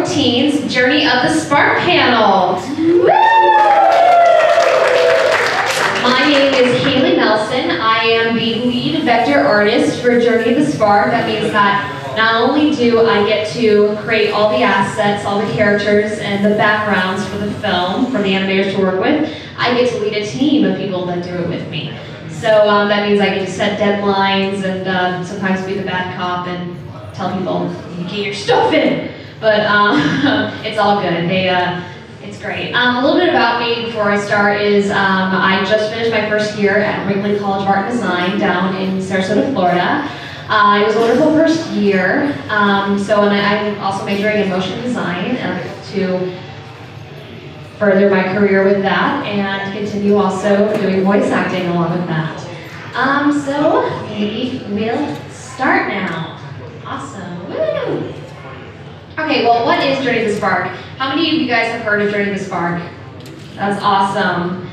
Teen's Journey of the Spark panel. Woo! My name is Haley Nelson. I am the lead vector artist for Journey of the Spark. That means that not only do I get to create all the assets, all the characters, and the backgrounds for the film, for the animators to work with, I get to lead a team of people that do it with me. So that means I get to set deadlines and sometimes be the bad cop and tell people, you get your stuff in. But it's all good. It's great. A little bit about me before I start is I just finished my first year at Wrigley College of Art and Design down in Sarasota, Florida. It was a wonderful first year. And I'm also majoring in motion design to further my career with that and continue also doing voice acting along with that. So maybe we'll start now. Awesome. Woo! Okay, well, what is Journey of the Spark? How many of you guys have heard of Journey of the Spark? That's awesome.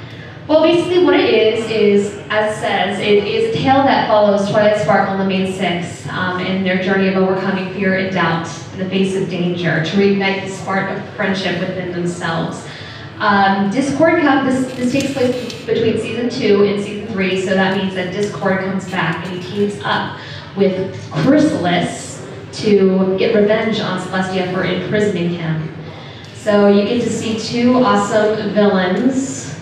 Well, basically what it is, as it says, it is a tale that follows Twilight Sparkle and the main six in their journey of overcoming fear and doubt in the face of danger to reignite the spark of friendship within themselves. Discord this takes place between season 2 and season 3, so that means that Discord comes back and he teams up with Chrysalis to get revenge on Celestia for imprisoning him. So you get to see two awesome villains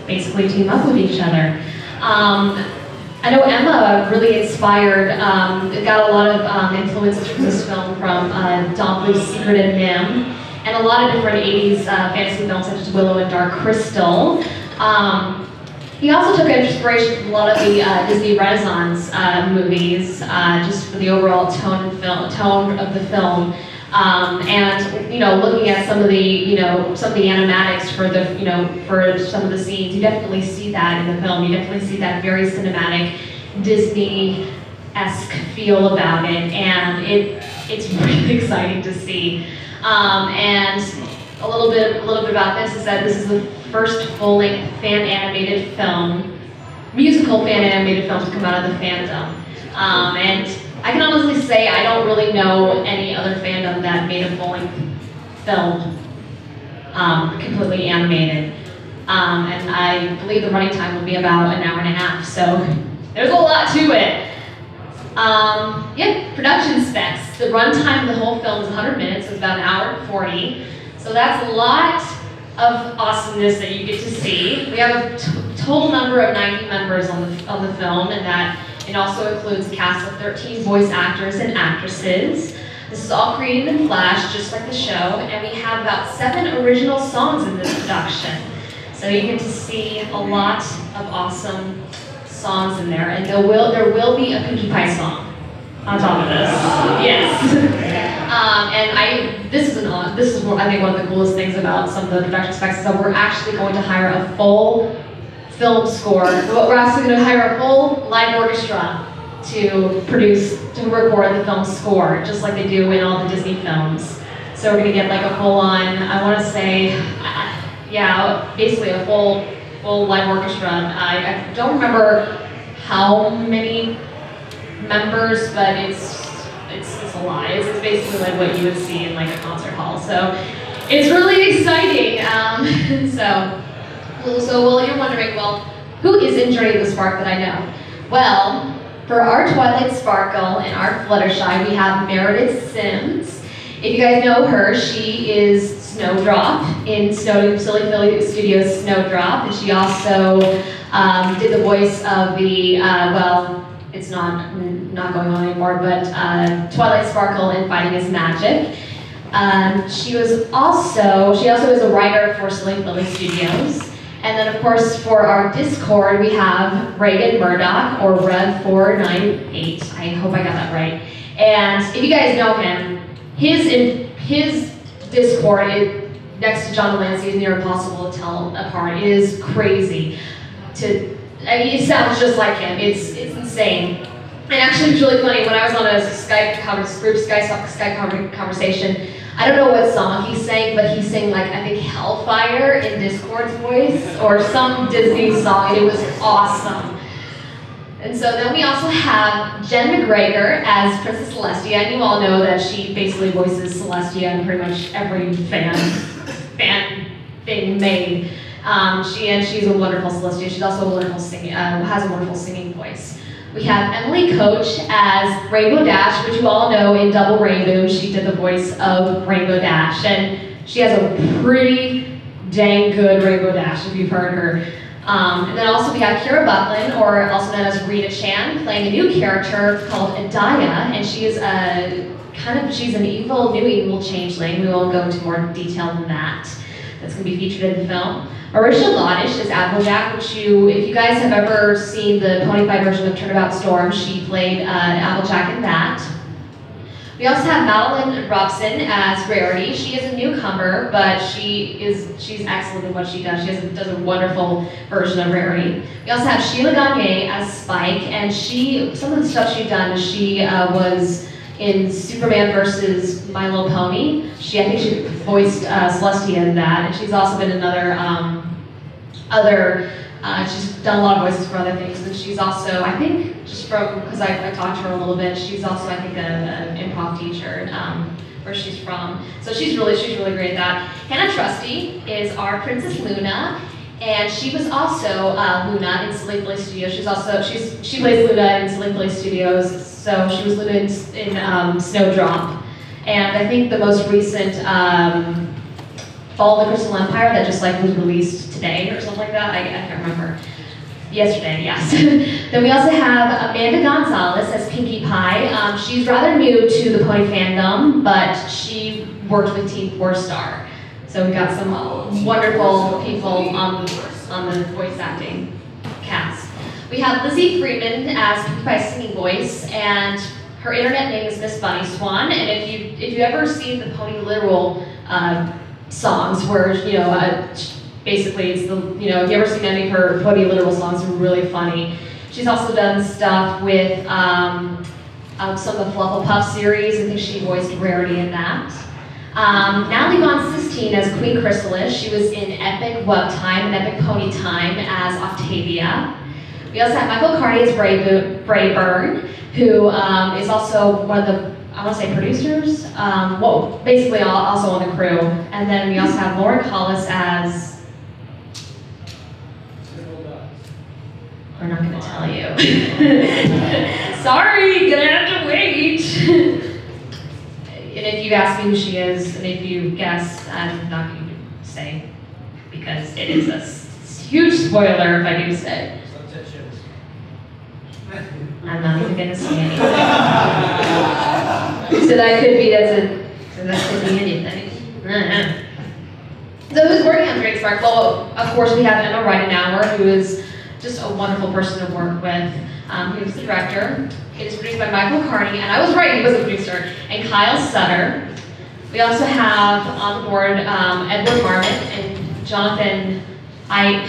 basically team up with each other. I know Emma really inspired, got a lot of influences from this film from Don Bluth's Secret of Nim, and a lot of different 80s fantasy films such as Willow and Dark Crystal. He also took inspiration from a lot of the Disney Renaissance movies, just for the overall tone of the film, and looking at some of the animatics for the for some of the scenes, you definitely see that in the film. You definitely see that very cinematic Disney-esque feel about it, and it's really exciting to see. And a little bit about this is that this is the first full-length fan-animated film, musical fan-animated film to come out of the fandom. And I can honestly say I don't really know any other fandom that made a full-length film completely animated. And I believe the running time will be about an hour and a half, so there's a lot to it. Yeah, production specs. The runtime of the whole film is 100 minutes, so it's about an hour and 40. So that's a lot of awesomeness that you get to see. We have a total number of 90 members on the film, and that it also includes a cast of 13 voice actors and actresses. This is all created in Flash, just like the show, and we have about 7 original songs in this production. So you get to see a lot of awesome songs in there, and there will be a Pinkie Pie song on top of this. Yes. This is I think one of the coolest things about some of the production specs is that we're actually going to hire a full film score. We're actually going to hire a full live orchestra to record the film score, just like they do in all the Disney films. So we're going to get like a full-on, I want to say, yeah, basically a full live orchestra. I don't remember how many members, but it's a lot. It's basically like what you would see in like a concert hall. So it's really exciting. So you're wondering, well, who is in Journey of the Spark that I know? Well, for our Twilight Sparkle and our Fluttershy, we have Meredith Sims. If you guys know her, she is Snowdrop in Silly Philly Studios' Snowdrop, and she also did the voice of the well, it's not going on anymore, but Twilight Sparkle in Fighting is Magic. She also is a writer for Silly Philly Studios. And then of course for our Discord we have Reagan Murdoch, or Rev498. I hope I got that right. And if you guys know him, his Discord next to John Delancey's near impossible to tell apart. It is crazy. It sounds just like him. It's insane. And actually, it's really funny. When I was on a Skype conversation, I don't know what song he sang, but he sang like I think Hellfire in Discord's voice or some Disney song, and it was awesome. And so then we also have Jen McGregor as Princess Celestia, and you all know that she basically voices Celestia in pretty much every fan thing made. She's a wonderful Celestia. She's also a wonderful has a wonderful singing voice. We have Emily Coach as Rainbow Dash, which you all know in Double Rainbow. She did the voice of Rainbow Dash, and she has a pretty dang good Rainbow Dash if you've heard her. And then also we have Kira Buckland, or also known as Rita Chan, playing a new character called Adaya, and she is she's an new evil changeling. We won't go into more detail than that. That's going to be featured in the film. Marisha Lodish is Applejack, which if you guys have ever seen the Ponyville version of Turnabout Storm, she played Applejack in that. We also have Madeline Robson as Rarity. She is a newcomer, but she's excellent in what she does. She does a wonderful version of Rarity. We also have Sheila Gagne as Spike, and some of the stuff she's done, she was in Superman versus My Little Pony. I think she voiced Celestia in that, and she's also been in she's done a lot of voices for other things, and she's also, I think, just because I talked to her a little bit, she's also, I think, an improv teacher where she's from. So she's really great at that. Hannah Trusty is our Princess Luna, and she was also Luna in Silly Play Studios. She plays Luna in Silly Play Studios, so she was Luna in Snowdrop. And I think the most recent Fall of the Crystal Empire that just was released today or something like that. I can't remember. Yesterday, yes. Then we also have Amanda Gonzalez as Pinkie Pie. She's rather new to the Pony fandom, but she worked with Team 4-Star. So we got some wonderful people on the voice acting cast. We have Lizzie Freeman as Pinkie Pie's singing voice, and her internet name is Miss Bunny Swan. And if you ever seen the Pony literal songs where, basically it's if you ever seen any of her Pony literal songs, they're really funny. She's also done stuff with some of the Flufflepuff series. I think she voiced Rarity in that. Natalie Von Sistine as Queen Chrysalis. She was in Epic Web Time and Epic Pony Time as Octavia. We also have Michael Carty as Brayburn, who is also one of the, I want to say, producers, basically also on the crew. And then we also have Lauren Hollis as, we're not going to tell you. Sorry, gonna have to wait. And if you ask me who she is, and if you guess, I'm not going to say, because it is a huge spoiler if I do say. I'm not even going to say anything. So that could be, that could be anything. So who's working on Drake Spark? Well, of course we have Emma Ridenauer, who is just a wonderful person to work with. He was the director. It is produced by Michael Carney, and I was right, he was a producer, and Kyle Sutter. We also have on the board Edward Marmot and Jonathan. I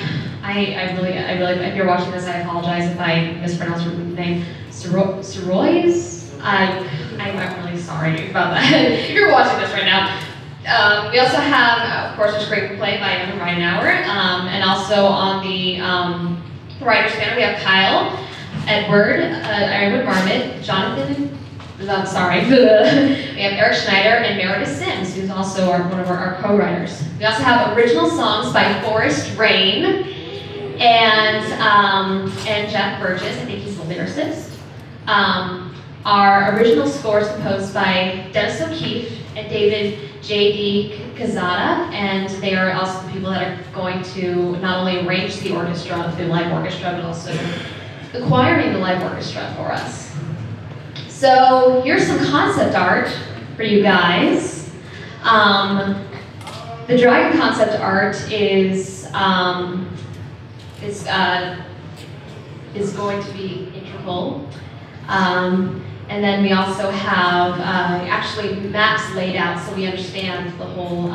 really, if you're watching this, I apologize if I mispronounced your name. Soroyes? I'm really sorry about that. If you're watching this right now. We also have, of course, a screenplay by Emma Ridenauer, and also on the writer's panel we have Kyle, Edward Marmot, Jonathan, we have Eric Schneider and Meredith Sims, who's also one of our co-writers. We also have original songs by Forrest Rain and Jeff Burgess. I think he's the lyricist. Our original score is composed by Dennis O'Keefe and David J.D. Cazada, and they are also the people that are going to not only arrange the orchestra, the live orchestra, but also the choiring the live orchestra for us. So here's some concept art for you guys. The dragon concept art is going to be integral. And then we also have actually maps laid out so we understand the whole,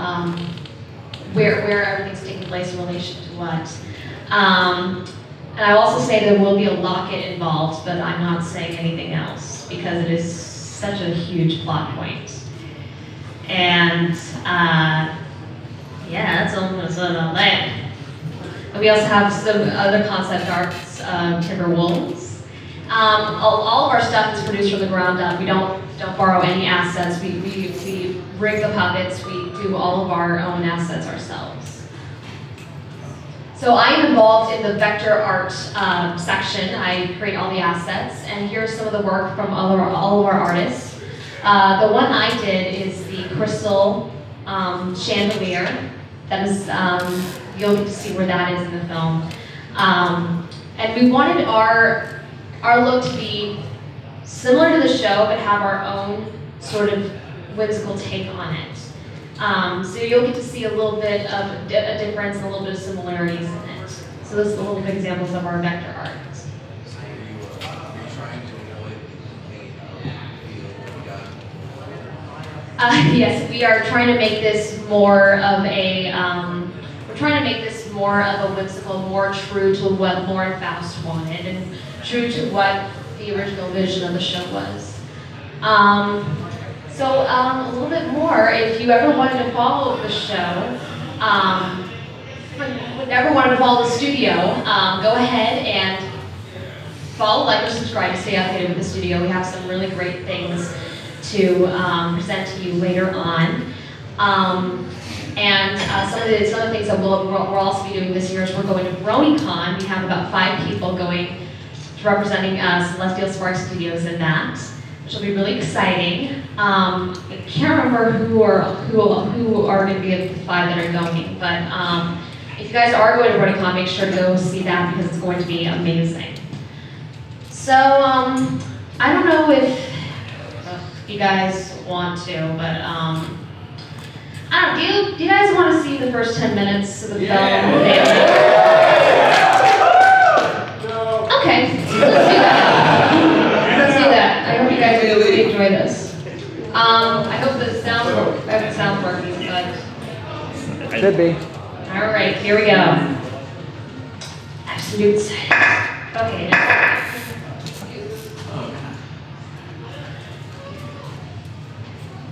where everything's taking place in relation to what. And I'll also say there will be a locket involved, but I'm not saying anything else because it is such a huge plot point. And yeah, that's all I'm going to say about that. And we also have some other concept arts, Timber Wolves. All of our stuff is produced from the ground up. We don't borrow any assets. We rig the puppets. We do all of our own assets ourselves. So I am involved in the vector art section. I create all the assets, and here's some of the work from all of our artists. The one I did is the crystal chandelier. That is, you'll get to see where that is in the film. And we wanted our look to be similar to the show, but have our own sort of whimsical take on it. So you'll get to see a little bit of a difference and a little bit of similarities in it. So those are the little examples of our vector art. Yes, we are trying to make this more of a, whimsical, more true to what Lauren Faust wanted, and true to what the original vision of the show was. So a little bit more, if you ever wanted to follow the show, ever wanted to follow the studio, go ahead and follow, like, or subscribe to stay updated with the studio. We have some really great things to present to you later on. And some of the things that we'll also be doing this year is we're going to BronyCon. We have about 5 people going, representing Celestial Spark Studios in that, which will be really exciting. I can't remember who are going to be the 5 that are going, but if you guys are going to BronyCon, make sure to go see that because it's going to be amazing. So I don't know if you guys want to, but I don't know, do you guys want to see the first 10 minutes of the film? Okay, let's do that. Let's do that. I hope you guys really enjoy this. I hope the sound's working, but should be. All right, here we go. Absolute silence. Okay.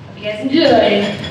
Hope you guys enjoy.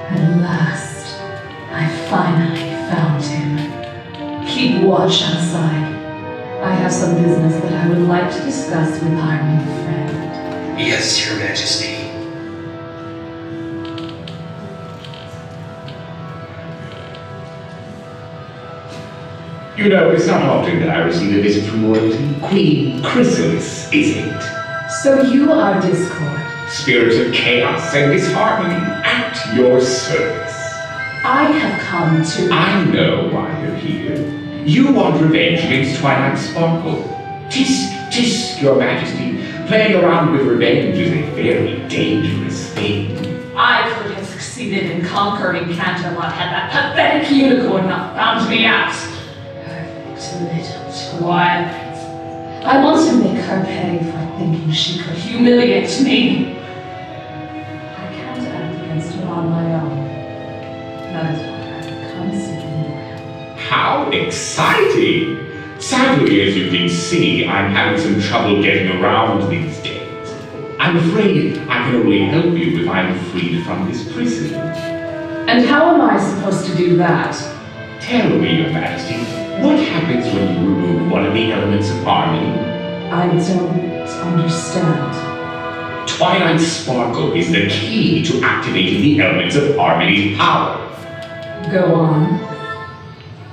At last, I finally found him. Keep watch outside. I have some business that I would like to discuss with our new friend. Yes, Your Majesty. You know, it's not often that I receive a visit from royalty. Queen Chrysalis, is it? So you are Discord. Spirits of chaos and disharmony at your service. I have come to... I know why you're here. You want revenge against Twilight Sparkle. Tisk, tisk, Your Majesty. Playing around with revenge is a very dangerous thing. I could have succeeded in conquering Canterlot had that pathetic unicorn not found me out. Perfect little Twilight. I want to make her pay for thinking she could humiliate me. I can't act against her on my own. That is why I've come seeking your help. How exciting! Sadly, as you can see, I'm having some trouble getting around these days. I'm afraid I can only help you if I'm freed from this prison. And how am I supposed to do that? Tell me, Your Majesty, what happens when you remove one of the elements of harmony? I don't understand. Twilight Sparkle is the key to activating the elements of harmony's power. Go on.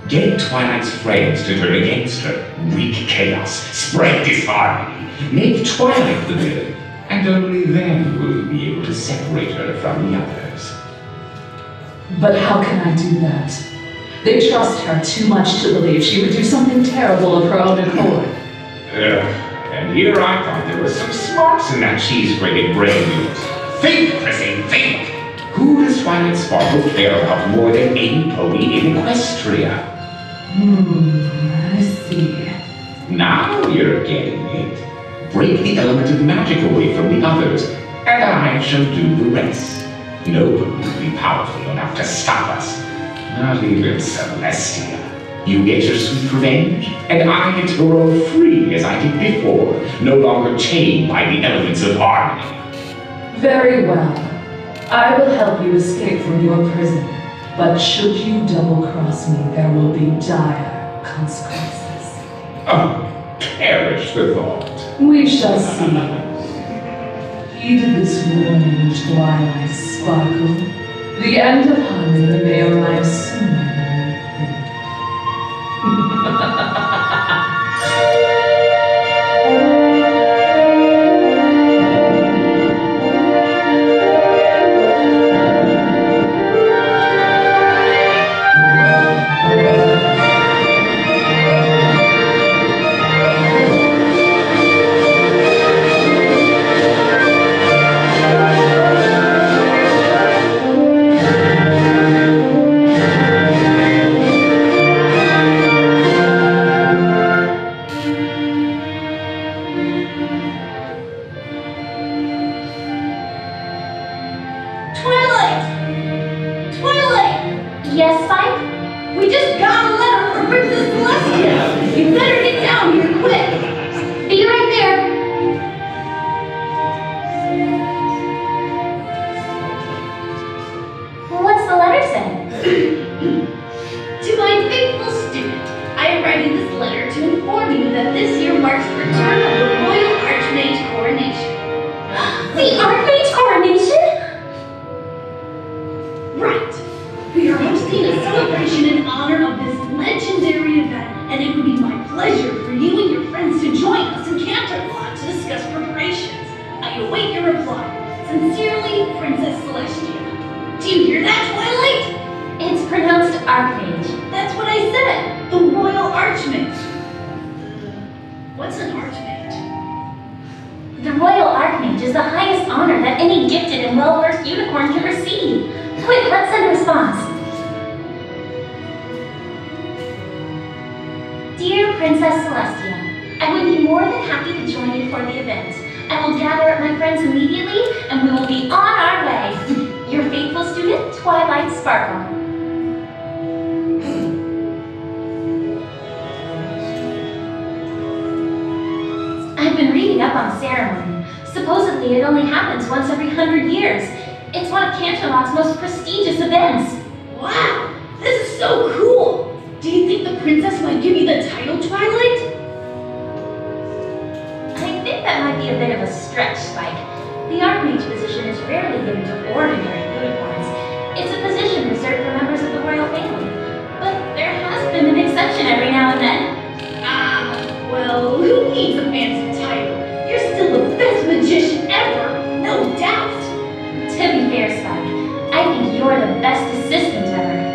Get Twilight's friends to turn against her, wreak chaos, spread disharmony, make Twilight the villain, and only then will you be able to separate her from the others. But how can I do that? They trust her too much to believe she would do something terrible of her own accord. And here I thought there was some smarts in that cheese-grated brain of yours. Think, Chrissy, think! Who does Twilight Sparkle care about more than any pony in Equestria? I see. Now you're getting it. Break the element of magic away from the others, and I shall do the rest. No one will be powerful enough to stop us. Not even Celestia. You get your sweet revenge, and I get to roam free as I did before, no longer chained by the elements of harmony. Very well. I will help you escape from your prison, but should you double-cross me, there will be dire consequences. Oh, perish the thought. We shall see. Heed this warning, Twilight Sparkle. The end of harmony may arrive sooner than you think. To be fair, Spike, I think you're the best assistant ever.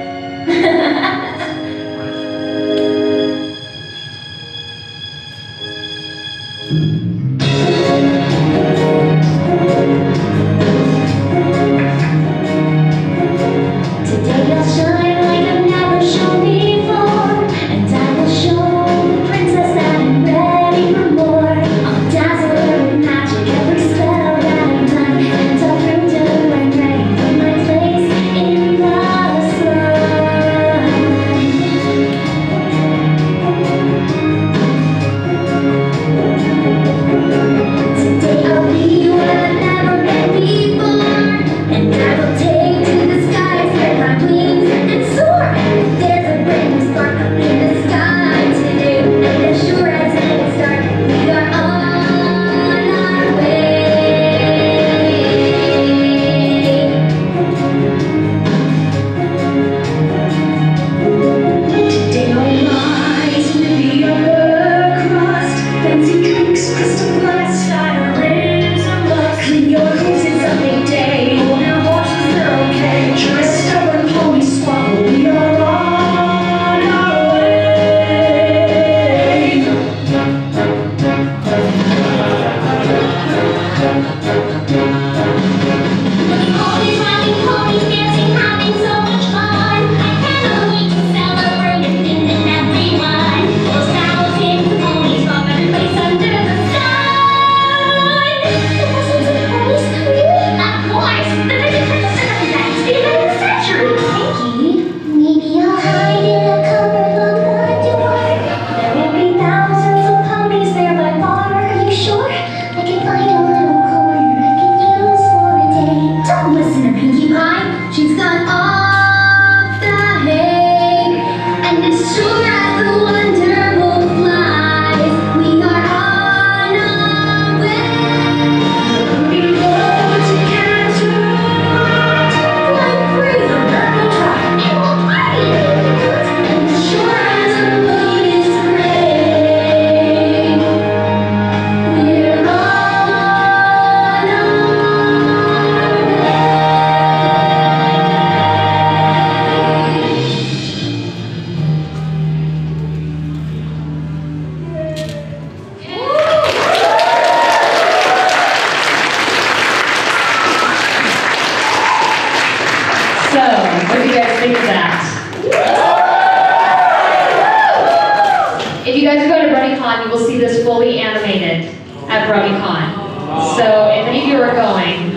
at BronyCon. So if any of you are going,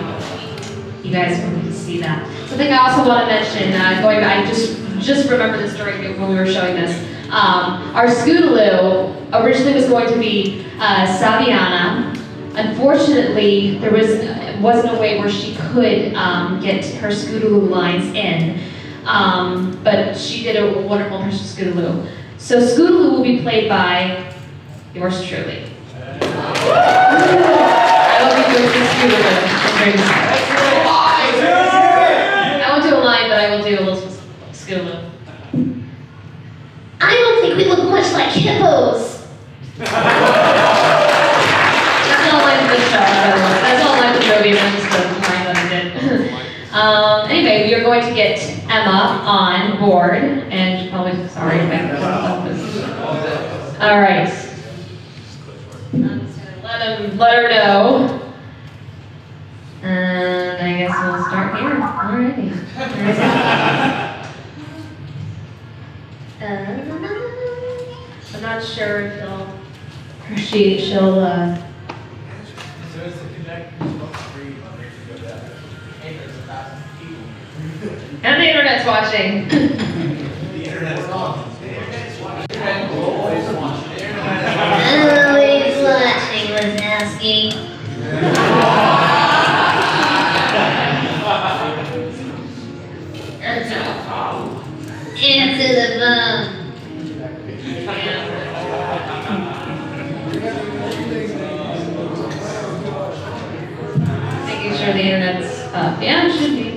you guys will get to see that. Something I also want to mention, going back, I just remember this during when we were showing this. Our Scootaloo originally was going to be Saviana. Unfortunately, there wasn't a way where she could get her Scootaloo lines in, but she did a wonderful impression of Scootaloo. So Scootaloo will be played by yours truly. I will be doing Scootaloo. I won't do a line, but I will do a little Scootaloo. I don't think we look much like hippos. That's not like the show. That's not like the movie. That's just the line that I did. Anyway, we are going to get Emma on board, and she's probably sorry. All right. I'm just gonna let her know. And I guess we'll start here. Alrighty. I'm not sure if she'll and the internet's watching. The internet is on. The internet is watching. Always watching. Always watching, Wazowski. Answer the phone. Making sure the internet's up. Yeah, it should be.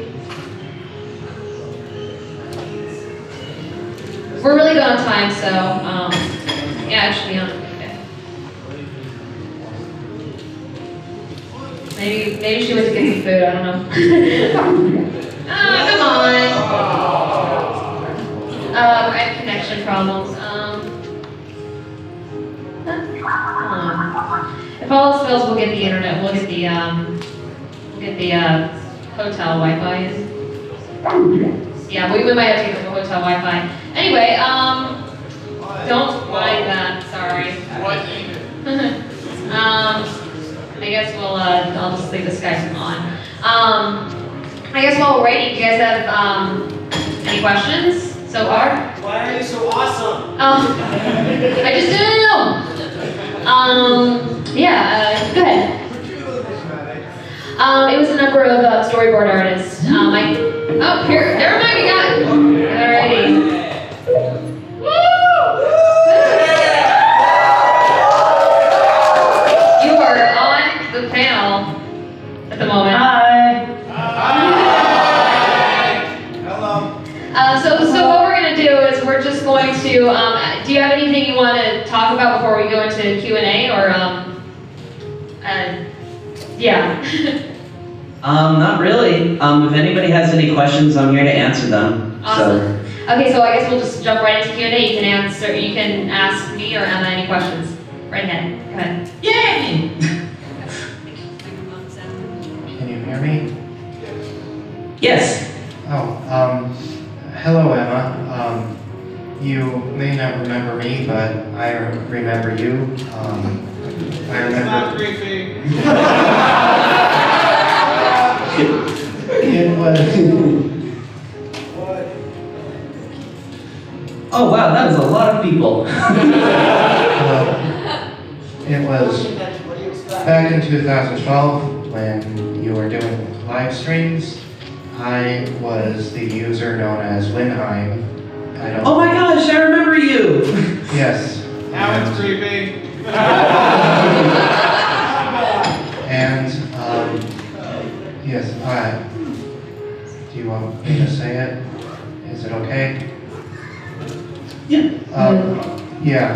We're really good on time, so yeah, it should be on. Okay. Maybe she went to get some food. I don't know. Come on. I have connection problems. If all else fails, we'll get the internet. We'll get the hotel Wi-Fi in. Yeah, we might have to get the hotel Wi-Fi. Anyway, don't mind that. Sorry. I guess we'll. I'll just leave this guy on. I guess while we're waiting, do you guys have any questions so far? Why are you so awesome? I just didn't know. Yeah, go ahead. It was a number of storyboard artists. Oh, here, never mind, we got it. Alrighty. Woo! You are on the panel at the moment. Hi. Hello. So what we're going to do is we're just going to, do you have anything you want to talk about before we go into Q&A, or, yeah. Not really. If anybody has any questions, I'm here to answer them. Awesome. Okay, so I guess we'll just jump right into Q&A. You can ask me or Emma any questions. Right ahead. Go ahead. Yay! Can you hear me? Yes. Oh, hello Emma. You may not remember me, but I remember you. I remember... Not creepy. It was... What? Oh wow, that was a lot of people. It was back in 2012 when you were doing live streams. I was the user known as Winheim. Oh my gosh, I remember you! Yes. Now it's creepy. And, yes, do you want me to say it? Is it okay? Yeah.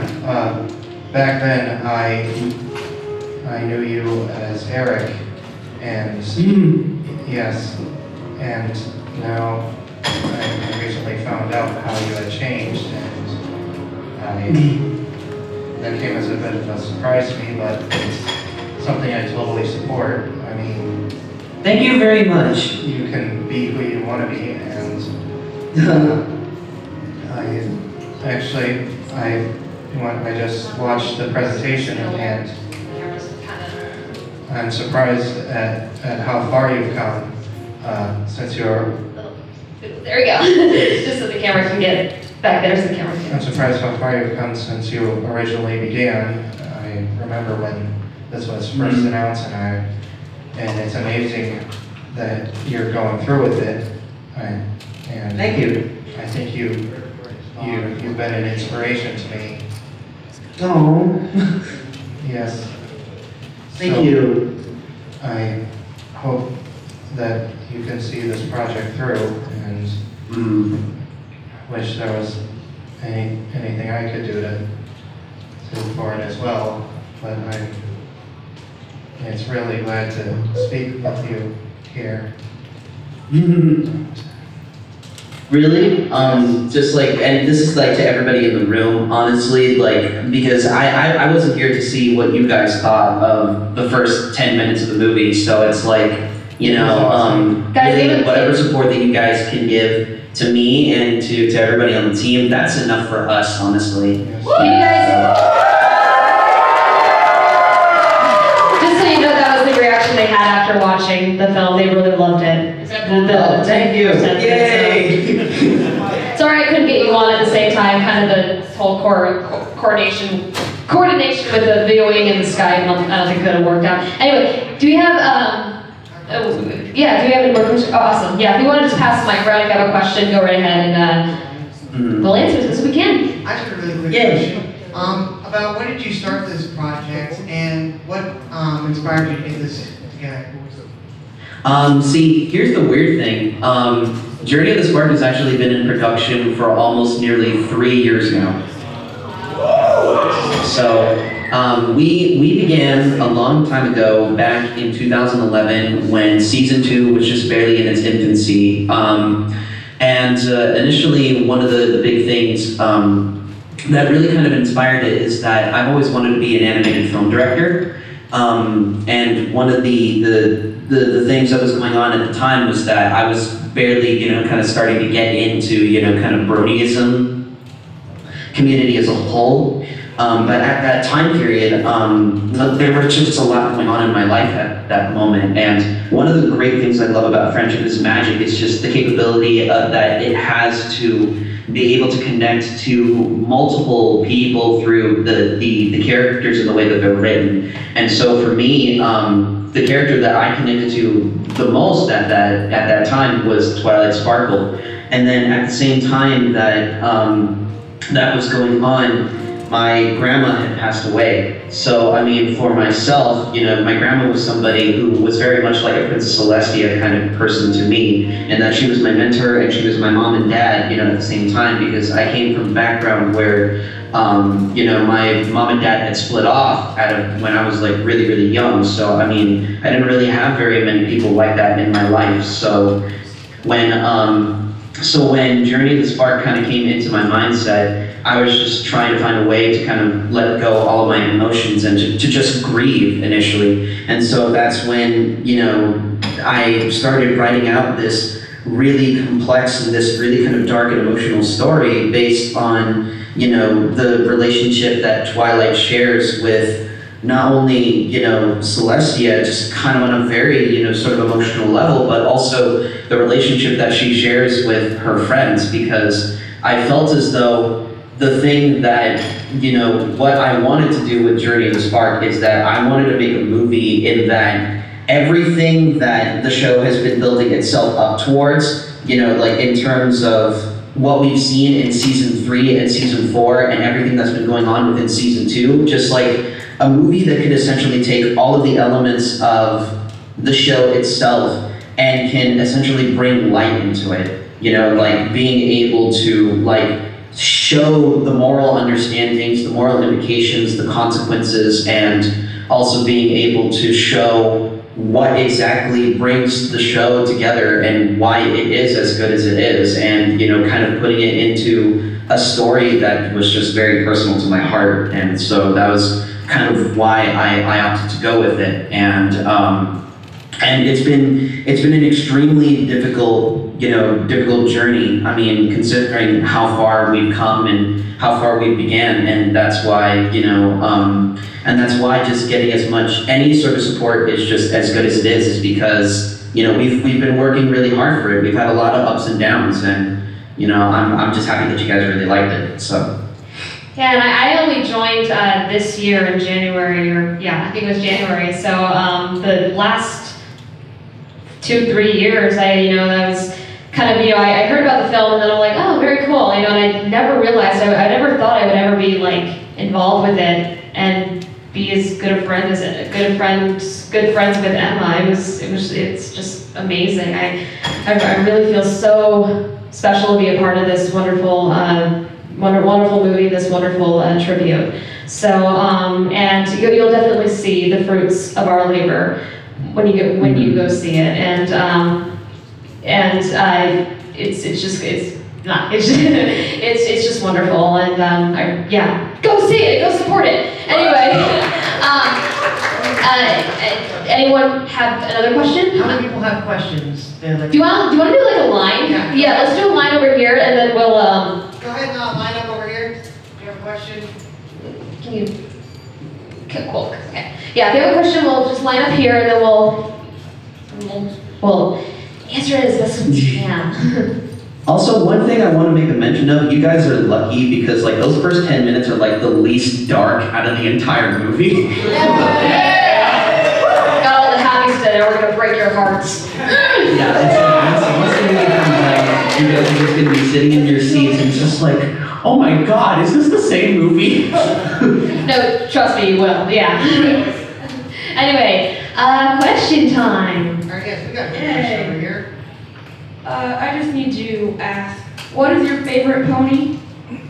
Back then I knew you as Eric, and yes, and now I recently found out how you had changed, and that came as a bit of a surprise to me, but it's something I totally support. I mean, Thank you very much. you can be who you want to be, and I just watched the presentation, and I'm surprised at how far you've come since you're... There we go. Just so the camera can get back there so the camera can... I'm surprised how far you've come since you originally began. I remember when this was first announced, and it's amazing that you're going through with it. And Thank you. I think you've been an inspiration to me. Oh. Yes. Thank you. I hope that you can see this project through, and wish there was anything I could do to for it as well. But it's really glad to speak with you here. Really? Just like, and this is like to everybody in the room, honestly, like, because I wasn't here to see what you guys thought of the first 10 minutes of the movie, so it's like, you know, really whatever support that you guys can give to me and to everybody on the team, that's enough for us, honestly. Can you guys... Just so you know, that was the reaction they had after watching the film. They really loved it. Thank you. Yay! Sorry I couldn't get you on at the same time, kind of the whole coordination with the viewing and the Skype, I don't think it could have worked out. Anyway, do we have, do we have any more questions? Oh, awesome. Yeah, if you want to just pass the mic around, if you have a question, go right ahead and we'll answer as best we can. I just have a really quick question. About when did you start this project and what inspired you to get this together? See, here's the weird thing. Journey of the Spark has actually been in production for almost nearly 3 years now. So, we began a long time ago, back in 2011, when season 2 was just barely in its infancy. Initially, one of the big things that really kind of inspired it is that I've always wanted to be an animated film director. And one of the things that was going on at the time was that I was barely, you know, kind of starting to get into, you know, kind of Bronyism community as a whole. But at that time period, there was just a lot going on in my life at that moment. And one of the great things I love about Friendship is Magic is just the capability that it has to be able to connect to multiple people through the characters and the way that they're written. And so for me, the character that I connected to the most at that time was Twilight Sparkle. And then at the same time that that was going on, my grandma had passed away. So, I mean, for myself, you know, my grandma was somebody who was very much like a Princess Celestia kind of person to me, and that she was my mentor and she was my mom and dad, you know, at the same time, because I came from a background where, you know, my mom and dad had split off when I was like really, really young. So, I mean, I didn't really have very many people like that in my life. So when Journey of the Spark kind of came into my mindset, I was just trying to find a way to kind of let go all of my emotions and to just grieve initially. And so that's when, you know, I started writing out this really complex and this really kind of dark and emotional story based on, you know, the relationship that Twilight shares with not only, you know, Celestia, just kind of on a very, you know, sort of emotional level, but also the relationship that she shares with her friends, because I felt as though the thing that, you know, what I wanted to do with Journey of the Spark is that I wanted to make a movie in that everything that the show has been building itself up towards, you know, like in terms of what we've seen in season 3 and season 4 and everything that's been going on within season 2, just like a movie that could essentially take all of the elements of the show itself and can essentially bring light into it. You know, like being able to like show the moral understandings, the moral implications, the consequences, and also being able to show what exactly brings the show together and why it is as good as it is, and, you know, kind of putting it into a story that was just very personal to my heart. And so that was kind of why I opted to go with it. And And it's been an extremely difficult journey. I mean, considering how far we've come and how far we began, and that's why and that's why just getting any sort of support is just as good as it is because we've been working really hard for it. We've had a lot of ups and downs, and I'm just happy that you guys really liked it. So. Yeah, and I only joined this year in January, I think it was January. So the last 2-3 years, I was kind of, I heard about the film and then I'm like, oh, very cool, and I never realized, I never thought I would ever be like involved with it and be as good friends with Emma. It's just amazing. I really feel so special to be a part of this wonderful movie, this wonderful tribute. So, and you'll definitely see the fruits of our labor when you go see it, and it's just wonderful, and go see it, go support it. Anyway, anyone have another question? How many people have questions? Do you want to do like a line? Yeah, let's do a line over here, and then we'll Go ahead and line up over here. Do you have a question? Can you? Okay, cool. Okay. Yeah, if you have a question, we'll just line up here, and then we'll answer it as best as we can. Also, one thing I want to make a mention of, you guys are lucky because like those first 10 minutes are like the least dark out of the entire movie. Got all the happy stuff, and we're gonna break your hearts. Once the movie comes out, you guys are just gonna be sitting in your seats and it's just like, oh my god, is this the same movie? No, trust me, you will. Yeah. Anyway, question time. All right, yes, we got a good question over here. I just need to ask, what is your favorite pony?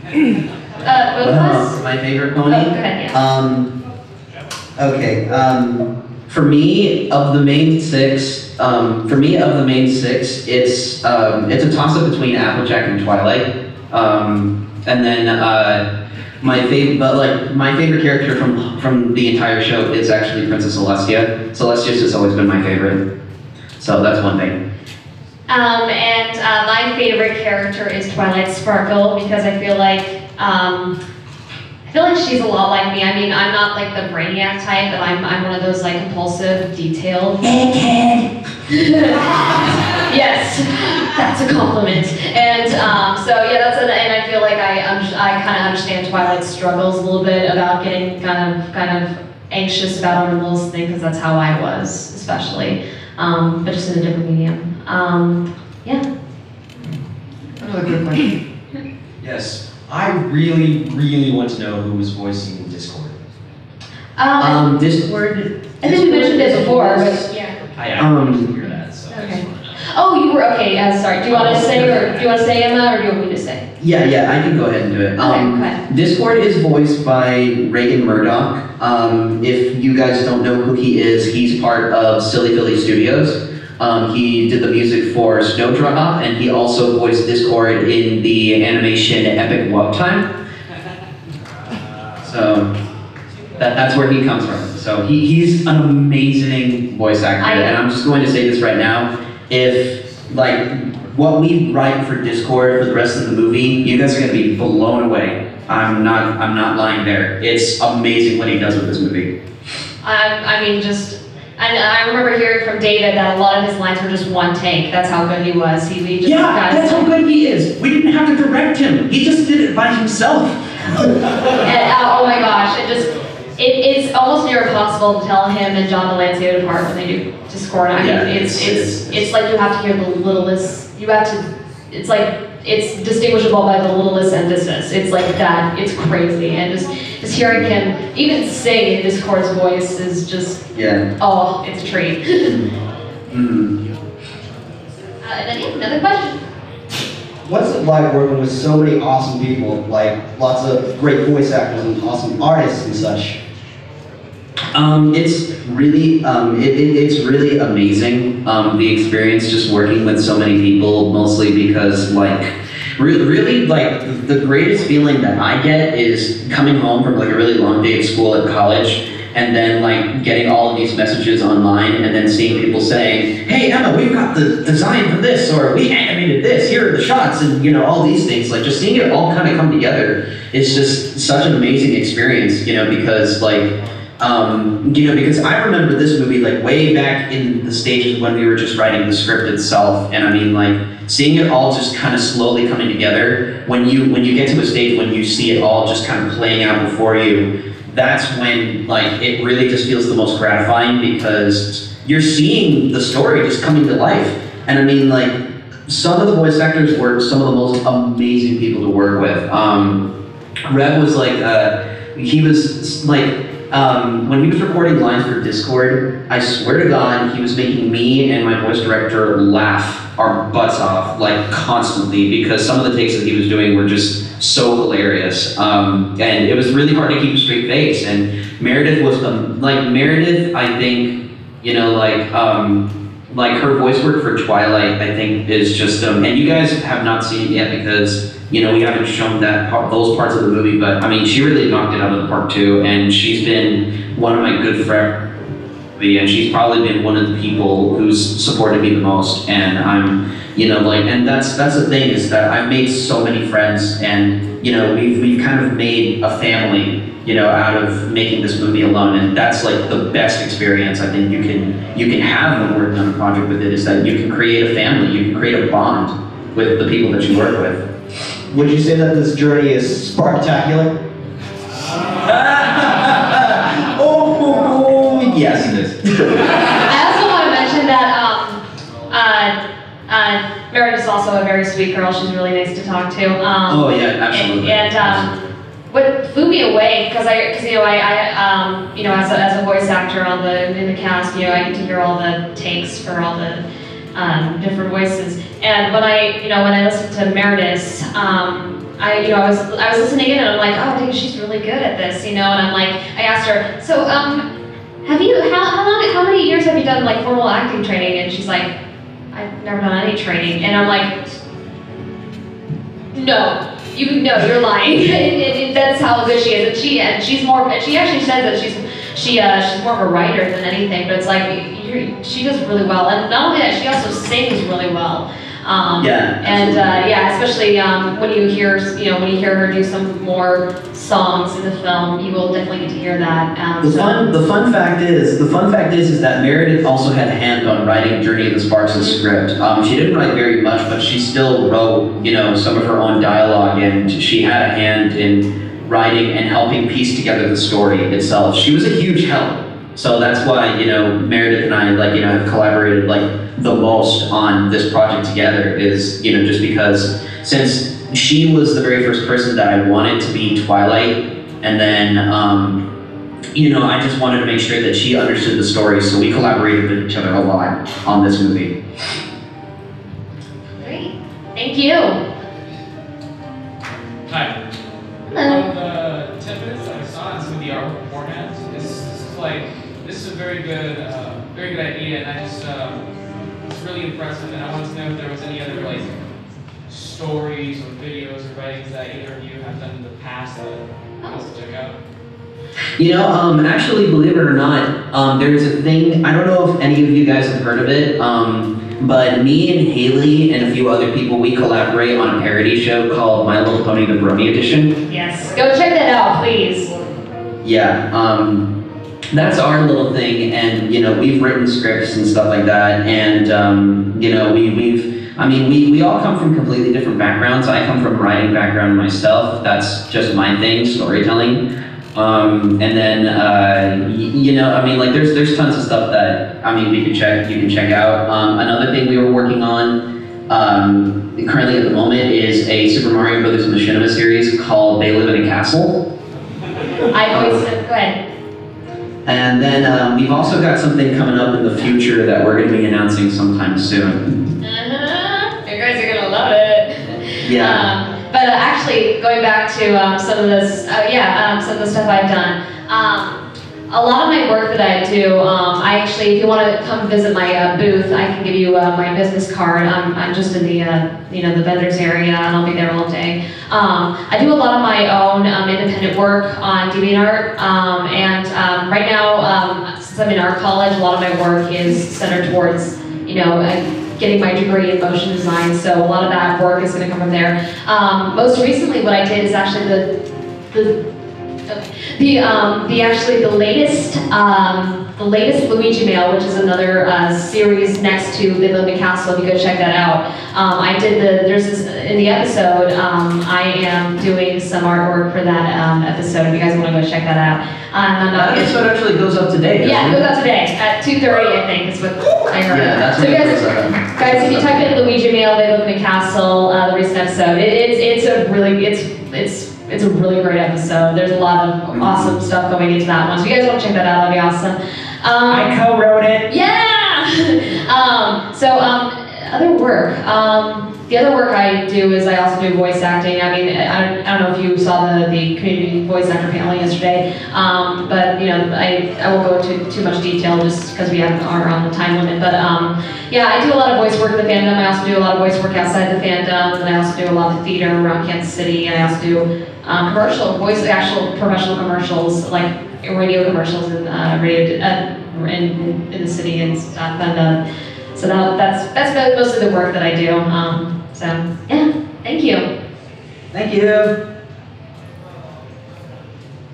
Both of us? My favorite pony? Oh, go ahead, yeah. Okay. For me, of the main six, it's a toss-up between Applejack and Twilight. And then my favorite character from the entire show is actually Princess Celestia. Celestia's just always been my favorite. So that's one thing. And my favorite character is Twilight Sparkle because I feel like she's a lot like me. I mean, I'm not like the brainiac type, but I'm one of those like impulsive, detailed. Yes, that's a compliment. And so yeah, and I feel like I kind of understand Twilight's struggles a little bit about getting kind of anxious about our little thing because that's how I was, especially, but just in a different medium. Yeah. Another good question. Yes, I really want to know who was voicing Discord. Discord. I think we mentioned it before, but yeah. I didn't hear that. So okay. Oh, you were okay. Sorry. Do you want to say, Emma, or do you want me to say? Yeah, I can go ahead and do it. Okay, go ahead. Discord is voiced by Reagan Murdoch. If you guys don't know who he is, he's part of Silly Philly Studios. He did the music for Snowdrop, and he also voiced Discord in the animation Epic Walk Time. So that's where he comes from. So he's an amazing voice actor, and I'm just going to say this right now. If like what we write for Discord for the rest of the movie, you guys are going to be blown away. I'm not lying there. It's amazing what he does with this movie. I mean, I remember hearing from David that a lot of his lines were just one take. That's how good he was. That's how good he is. We didn't have to direct him. He just did it by himself. And, oh my gosh, it's almost near impossible to tell him and John Delancey apart when they do Discord. I mean, it's like you have to hear the littlest. It's distinguishable by the littlest emphasis. It's like that. It's crazy, and just hearing him even sing in Discord's voice is just oh, it's a treat. And then another question. What's it like working with so many awesome people, like lots of great voice actors and awesome artists and such? It's really amazing, the experience just working with so many people, mostly because really the greatest feeling that I get is coming home from like a really long day of school at college and then like getting all of these messages online, and then seeing people saying, hey Emma, we've got the design for this, or we animated this, here are the shots, and you know, all these things, like just seeing it all kind of come together is just such an amazing experience, you know, because like, you know, because I remember this movie like way back in the stages when we were just writing the script itself, and I mean like seeing it all just kind of slowly coming together, when you get to a stage when you see it all just kind of playing out before you, that's when like it really just feels the most gratifying, because you're seeing the story just coming to life. And I mean like some of the voice actors were some of the most amazing people to work with. Rev was like, he was like, when he was recording lines for Discord, I swear to God, he was making me and my voice director laugh our butts off, like constantly, because some of the takes that he was doing were just so hilarious. And it was really hard to keep a straight face. And Meredith was, Meredith, I think, you know, like her voice work for Twilight, I think is just, and you guys have not seen it yet because, you know, we haven't shown those parts of the movie, but I mean, she really knocked it out of the park too, and she's been one of my good friends, and she's probably been one of the people who's supported me the most, and I'm, you know, like, and that's the thing, is that I've made so many friends, and, you know, we've kind of made a family, you know, out of making this movie alone, and that's like the best experience I think you can have when working on a project with it, is that you can create a family, you can create a bond with the people that you work with. Would you say that this journey is Sparktacular? Oh, yes, it is. I also want to mention that Meredith's also a very sweet girl. She's really nice to talk to. Oh yeah, absolutely. And what blew me away, because you know, I you know, as a voice actor in the cast, you know, I get to hear all the takes for all the different voices. And when I listened to Meredith's, I was listening in, and I'm like, oh, dude, she's really good at this, you know. And I'm like, I asked her, so how many years have you done like formal acting training? And she's like, I've never done any training. And I'm like, no, you're lying. That's how good she is. And she actually says that she's more of a writer than anything. But it's like she does really well, and not only that, she also sings really well. Especially when you hear her do some more songs in the film, you will definitely get to hear that. The fun fact is that Meredith also had a hand on writing Journey of the Sparks' script. She didn't write very much, but she still wrote, you know, some of her own dialogue, and she had a hand in writing and helping piece together the story itself. She was a huge help. So that's why, you know, Meredith and I, like, you know, have collaborated like the most on this project together, is, you know, just because since she was the very first person that I wanted to be Twilight, and then, you know, I just wanted to make sure that she understood the story, so we collaborated with each other a lot on this movie. Great, thank you. Hi. Hello. From the 10 minutes that I saw and some of the art beforehand, this is a very good idea, and I just, it's really impressive, and I wanted to know if there was any other, like, stories or videos or writings that either of you have done in the past that I want to check out. You know, actually, believe it or not, there's a thing, I don't know if any of you guys have heard of it, but me and Haley and a few other people, we collaborate on a parody show called My Little Pony, the Brony Edition. Yes, go check that out, please. Yeah, that's our little thing, and, you know, we've written scripts and stuff like that, and, you know, we all come from completely different backgrounds. I come from a writing background myself. That's just my thing, storytelling. And then, you know, I mean, like, there's tons of stuff that, I mean, you can check out. Another thing we were working on, currently at the moment, is a Super Mario Brothers Machinima series called They Live in a Castle. I always said, go ahead. And then we've also got something coming up in the future that we're going to be announcing sometime soon. You guys are gonna love it. Yeah. But actually, going back to some of the stuff I've done. a lot of my work that I do, I actually, if you want to come visit my booth, I can give you my business card. I'm just in the, the vendors area, and I'll be there all day. I do a lot of my own independent work on DeviantArt, and right now, since I'm in art college, a lot of my work is centered towards, getting my degree in motion design. So a lot of that work is going to come from there. Most recently, what I did is actually the latest Luigi Mail, which is another series next to They Live in Castle. If you go check that out, I did in the episode. I am doing some artwork for that episode. If you guys want to go check that out. That episode actually goes up today. Yeah, it goes up today at 2:30. I think is what I heard. Yeah, that's so guys, if you type in Luigi Mail, They Live in Castle, the recent episode, it's a really great episode. There's a lot of awesome stuff going into that one. So if you guys want to check that out, that'd be awesome. I co-wrote it. Yeah! Other work. The other work I do is I also do voice acting. I mean, I don't know if you saw the community voice actor panel yesterday, but I won't go into too much detail just because we are on the time limit. But yeah, I do a lot of voice work in the fandom. I also do a lot of voice work outside the fandom, and I also do a lot of theater around Kansas City. And I also do actual professional commercials, like radio commercials and radio in the city and stuff. And so that's most of the work that I do. So yeah, thank you. Thank you.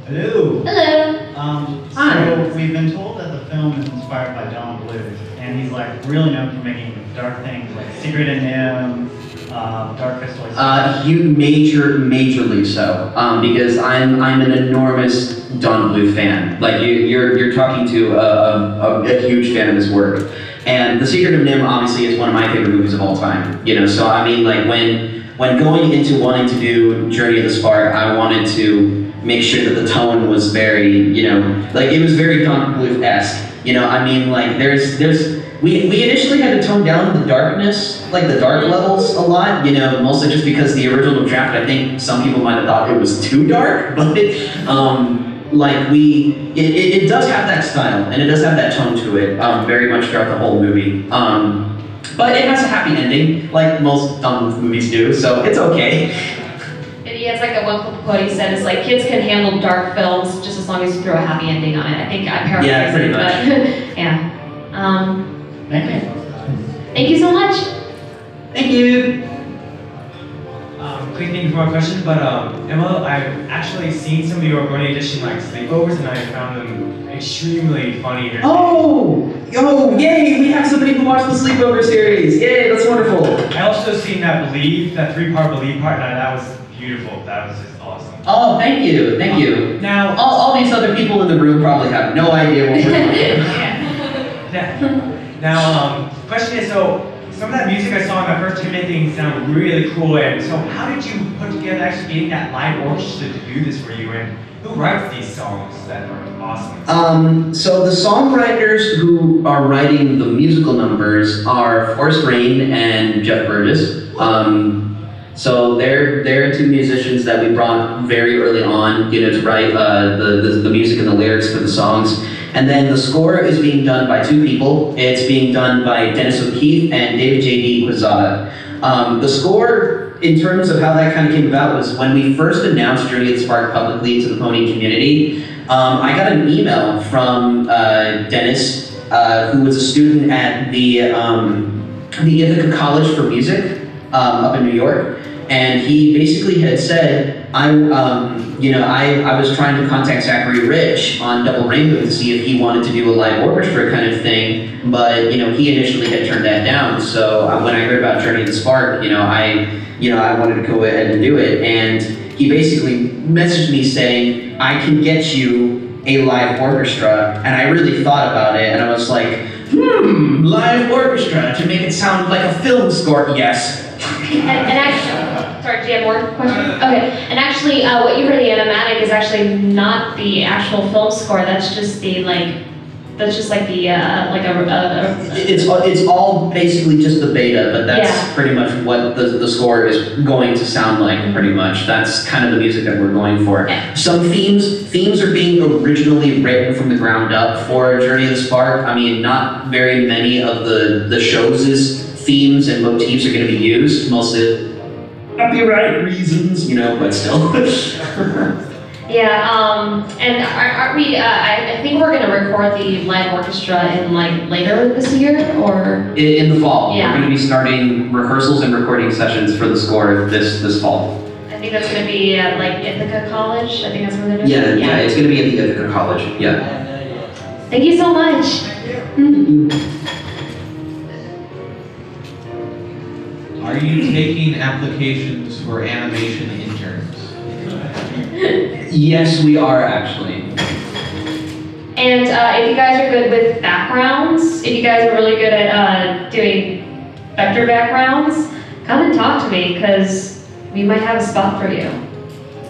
Hello. Hello. Hi. So we've been told that the film is inspired by Don Bluth, and he's really known for making dark things like Secret and Nim, Dark Crystal. Majorly so, because I'm an enormous Don Bluth fan. Like you're talking to a huge fan of his work. And The Secret of Nim obviously is one of my favorite movies of all time. So I mean, like when going into wanting to do Journey of the Spark, I wanted to make sure that the tone was very, like it was very Don Bluth-esque. I mean, like we initially had to tone down the darkness, like the dark levels a lot, mostly just because the original draft, I think some people might have thought it was too dark, but it does have that style, and it does have that tone to it, very much throughout the whole movie. But it has a happy ending, like most Don Bluth movies do, so it's okay. Yeah, it's like that one quote he said, it's like, kids can handle dark films just as long as you throw a happy ending on it. I think I paraphrased Yeah, pretty it, much. but yeah. Thank you. Thank you so much. Thank you. Quick thing for my question, but Emma, I've actually seen some of your Brony Edition sleepovers, and I found them extremely funny. Yay! We have somebody who watched the sleepover series. Yay, that's wonderful. I also seen that 3-part Believe part, and that was beautiful. That was just awesome. Oh, thank you. Now, all these other people in the room probably have no idea what we're talking about. Now, question is, so some of that music I saw in my first 2-minute thing sounded really cool, and so how did you put together actually getting that live orchestra to do this for you, and who writes these songs that are awesome? So the songwriters who are writing the musical numbers are Forrest Rain and Jeff Burgess. So they're two musicians that we brought very early on, to write the music and the lyrics for the songs. And then the score is being done by two people. It's being done by Dennis O'Keefe and David J.D. Quezada. The score, in terms of how that kind of came about, was when we first announced Journey of the Spark publicly to the pony community. I got an email from Dennis, who was a student at the Ithaca College for Music up in New York. And he basically had said, I was trying to contact Zachary Rich on Double Rainbow to see if he wanted to do a live orchestra kind of thing, but he initially had turned that down. So when I heard about Journey of the Spark, I wanted to go ahead and do it. And he basically messaged me saying, I can get you a live orchestra. And I really thought about it, and I was like, live orchestra to make it sound like a film score. Yes. And actually, sorry, do you have more questions? Okay, and actually, what you heard the animatic is actually not the actual film score. That's just the that's just like the like It's all basically just the beta, but that's pretty much what the score is going to sound like. Pretty much, that's kind of the music that we're going for. Some themes are being originally written from the ground up for Journey of the Spark. I mean, not very many of the show's themes and motifs are going to be used, mostly copyright reasons, you know, but still. Yeah, and aren't we, I think we're going to record the live orchestra in like later this year, or? In the fall. Yeah. We're going to be starting rehearsals and recording sessions for the score this fall. I think that's going to be at like Ithaca College, I think that's where they're doing it. Yeah, it's going to be at the Ithaca College, yeah. Thank you so much. Are you taking applications for animation interns? Yes, we are actually. And if you guys are good with backgrounds, if you guys are really good at doing vector backgrounds, come and talk to me, because we might have a spot for you.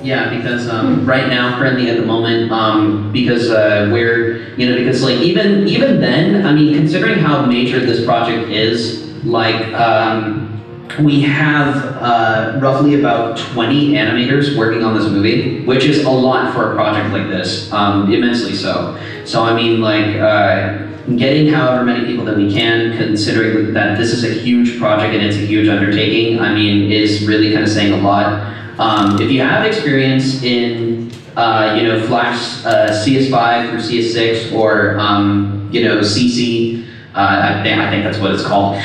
Yeah, because right now, currently at the moment, because we're, you know, because like even then, I mean, considering how major this project is, like, we have roughly about 20 animators working on this movie, which is a lot for a project like this, immensely so. So I mean, like, getting however many people that we can, considering that this is a huge project and it's a huge undertaking, I mean, is really kind of saying a lot. If you have experience in, you know, Flash CS5 through CS6 or, you know, CC, I think that's what it's called.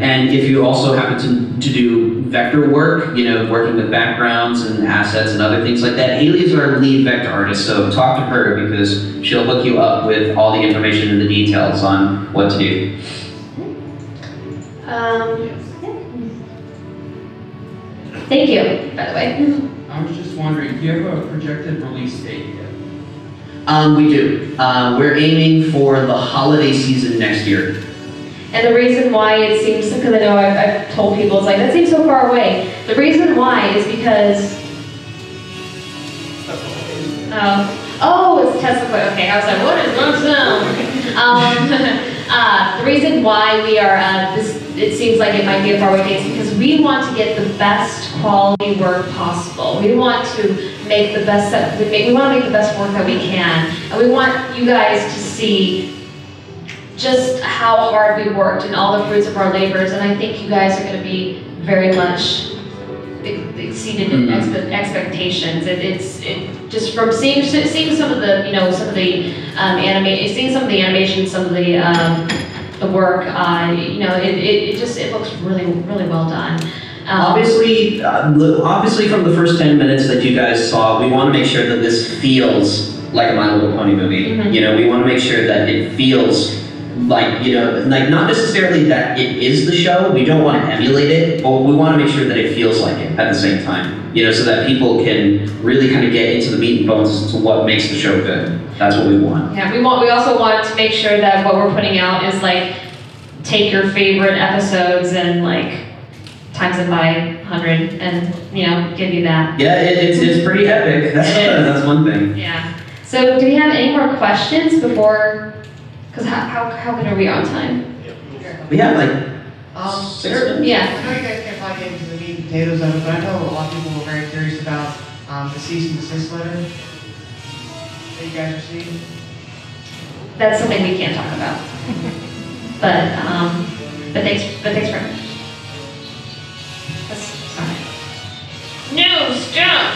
And if you also happen to do vector work, you know, working with backgrounds and assets and other things like that, Haley is our lead vector artist, so talk to her because she'll hook you up with all the information and the details on what to do. Thank you, by the way. I was just wondering, do you have a projected release date yet? We do. We're aiming for the holiday season next year. And the reason why it seems, because I know I've told people, it's like, that seems so far away. The reason why is because, oh, it's Tesla Coil. Okay, I was like, what is the reason why we are, it seems like it might be a faraway date is because we want to get the best quality work possible. We want to make the best we want to make the best work that we can. And we want you guys to see just how hard we worked and all the fruits of our labors, and I think you guys are going to be very much exceeded in expectations. It just from seeing some of the, you know, some of the seeing some of the animation, some of the work, you know, it looks really well done. Obviously from the first 10 minutes that you guys saw, we want to make sure that this feels like a My Little Pony movie. You know, we want to make sure that it feels like, you know, like not necessarily that it is the show, we don't want to emulate it, but we want to make sure that it feels like it at the same time, you know, so that people can really kind of get into the meat and bones as to what makes the show good. That's what we want. Yeah, we also want to make sure that what we're putting out is like, take your favorite episodes and like, times them by 100 and, you know, give you that. Yeah, it's pretty epic. That's one thing. Yeah. So do we have any more questions before, because how good are we on time? We have like 6 minutes. Yeah. I know you guys can't probably get into the meat and potatoes of it, but I know a lot of people were very curious about the cease and desist letter that you guys received. That's something we can't talk about. but thanks very much. No, stop!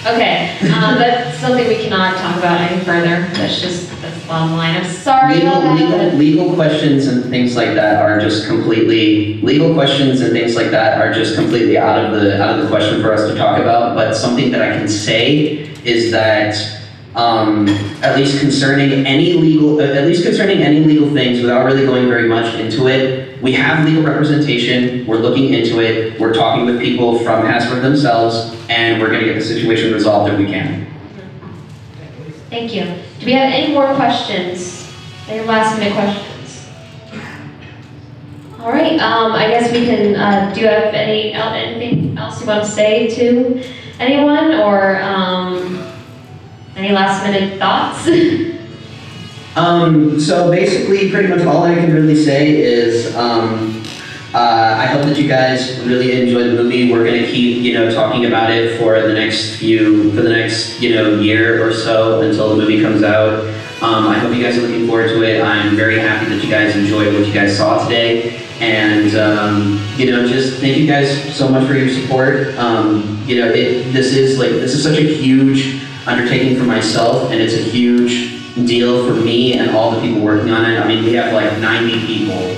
Okay, that's something we cannot talk about any further. That's the bottom line. I'm sorry about that. Legal questions and things like that are just completely out of the question for us to talk about. But something that I can say is that at least concerning any legal things, without really going very much into it, we have legal representation, we're looking into it, we're talking with people from Hasbro themselves, and we're going to get the situation resolved if we can. Thank you. Do we have any more questions? Any last minute questions? All right, I guess we can, do you have anything else you want to say to anyone, or any last minute thoughts? So basically, pretty much all I can really say is I hope that you guys really enjoy the movie. We're gonna keep, talking about it for the next year or so until the movie comes out. I hope you guys are looking forward to it. I'm very happy that you guys enjoyed what you guys saw today. And, just thank you guys so much for your support. This is such a huge undertaking for myself, and it's a huge deal for me and all the people working on it. I mean, we have like 90 people,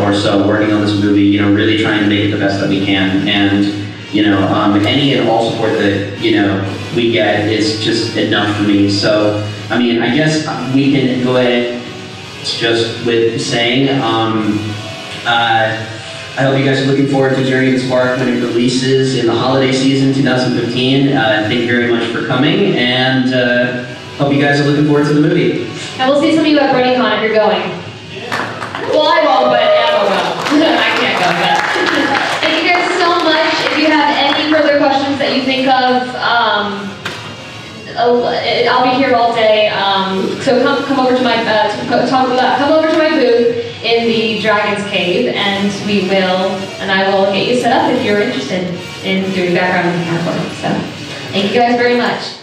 or so working on this movie, really trying to make it the best that we can. And, any and all support that, we get is just enough for me. So, I mean, I guess we can go ahead just with saying, I hope you guys are looking forward to Journey of the Spark when it releases in the holiday season 2015. Thank you very much for coming, and hope you guys are looking forward to the movie. And we'll see some of you at BronyCon if you're going. Well, I won't, but Emma will. I can't go, but. Thank you guys so much. If you have any further questions that you think of, I'll be here all day. So come over to my come over to my booth in the Dragon's Cave, and I will get you set up if you're interested in doing background and hardcore. So, thank you guys very much.